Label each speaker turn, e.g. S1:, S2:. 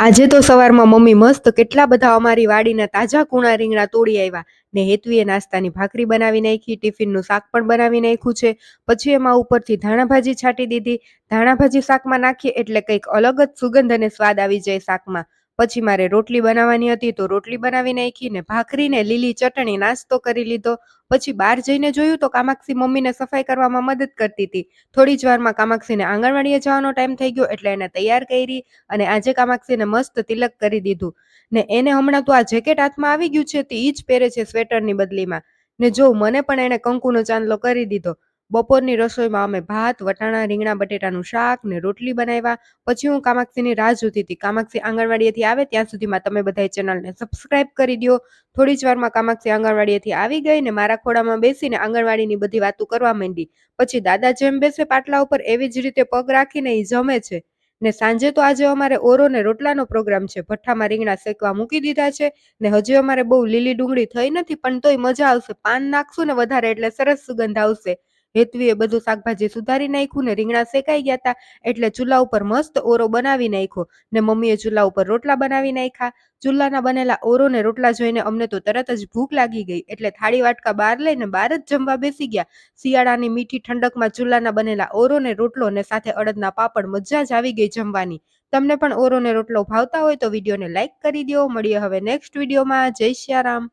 S1: આજે તો સવારમાં મમ્મી મસ્ત કેટલા બધા અમારી વાડીના તાજા કૂણા રીંગણા તોડી આવ્યા ને હેતવીએ નાસ્તાની ભાખરી બનાવી નાખી, ટિફિનનું શાક પણ બનાવી નાખ્યું છે. પછી એમાં ઉપરથી ધાણાભાજી છાંટી દીધી. ધાણાભાજી શાકમાં નાખીએ એટલે કંઈક અલગ જ સુગંધ અને સ્વાદ આવી જાય શાકમાં. પછી મારે રોટલી બનાવવાની હતી તો રોટલી બનાવી નાખી ને ભાખરીને લીલી ચટણી નાસ્તો કરી લીધો. પછી બહાર જઈને જોયું તો કામાક્ષી મમ્મીને સફાઈ કરવામાં મદદ કરતી હતી. થોડી જ વારમાં કામાક્ષીને આંગણવાડીએ જવાનો ટાઈમ થઈ ગયો એટલે એને તૈયાર કરી અને આજે કામાક્ષીને મસ્ત તિલક કરી દીધું. ને એને હમણાં તો આ જેકેટ હાથમાં આવી ગયું છે તે ઈ જ પહેરે છે સ્વેટરની બદલીમાં. ને જો મને પણ એને કંકુનો ચાંદલો કરી દીધો. બપોરની રસોઈમાં અમે ભાત, વટાણા, રીંગણા બટેટાનું શાક ને રોટલી બનાવ્યા. પછી હું કામાક્ષીની રાહ જોતી હતી. કામાક્ષી આંગણવાડીએથી આવે ત્યાં સુધીમાં તમે બધાએ ચેનલને સબસ્ક્રાઇબ કરી દો. થોડી જ વારમાં કામાક્ષી આંગણવાડીએથી આવી ગઈ ને મારા ખોળામાં બેસીને આંગણવાડીની બધી વાતો કરવા માંડી. પછી દાદા જેમ બેસે પાટલા ઉપર એવી જ રીતે પગ રાખીને ઈ જમે છે. ને સાંજે તો આજે અમારે ઓરો ને રોટલાનો પ્રોગ્રામ છે. ભઠ્ઠામાં રીંગણા શેકવા મૂકી દીધા છે ને હજી અમારે બહુ લીલી ડુંગળી થઈ નથી પણ તોય મજા આવશે. પાન નાખશું ને વધારે એટલે સરસ સુગંધ આવશે. હેતવીએ બધું શાકભાજી સુધારી નાખ્યું ને રીંગણા શેકાઈ ગયા હતા એટલે ચૂલા ઉપર મસ્ત ઓરો બનાવી નાખ્યો ને મમ્મીએ ચૂલા ઉપર રોટલા બનાવી નાખ્યા. ચૂલાના બનેલા ઓરો ને રોટલા જોઈને અમને તો તરત જ ભૂખ લાગી ગઈ એટલે થાળી વાટકા બહાર લઈને બહાર જ જમવા બેસી ગયા. શિયાળાની મીઠી ઠંડકમાં ચૂલાના બનેલા ઓરો ને રોટલો ને સાથે અડદના પાપડ, મજા જ આવી ગઈ જમવાની. તમને પણ ઓરો ને રોટલો ભાવતા હોય તો વિડીયોને લાઈક કરી દો. મળીએ હવે નેક્સ્ટ વિડીયોમાં. જય સિયારામ.